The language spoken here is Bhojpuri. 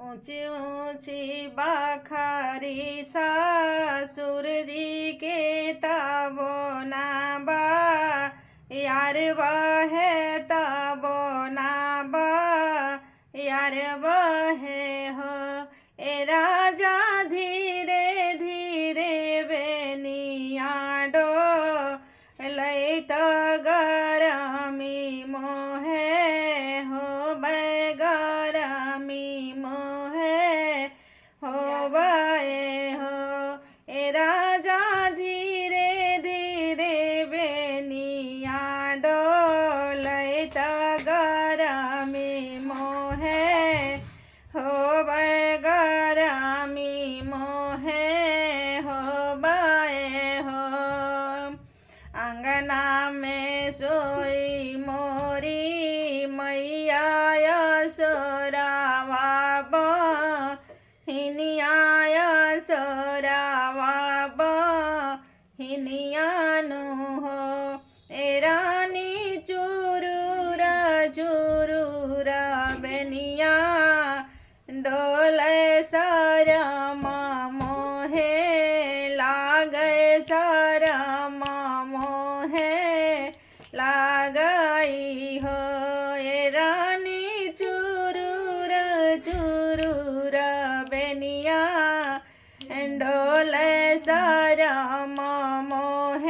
ऊंची ऊंची बाखारी सासुर जी के तबो ना बा यार बहे तबो ना बा यार बहे हो ए राजा धीरे धीरे बेनिया डो लई तो गरमी मोहे हो गरमी मोहे हो बे हो ए राजा धीरे धीरे बेनिया डोलई तो गरमी मोहे हो गरमी मोहे हो बे हो अंगना में सोई मोरी मैया यशोरावा बहिनिया यशोरावा बहिनियानु हो ए रानी चुरुरा चुरुरा बेनिया डोले सरम मोहे लागे सरम मोहे लागई हो ए रानी चुरुर चुरुर बेनिया डोले सरम मोहे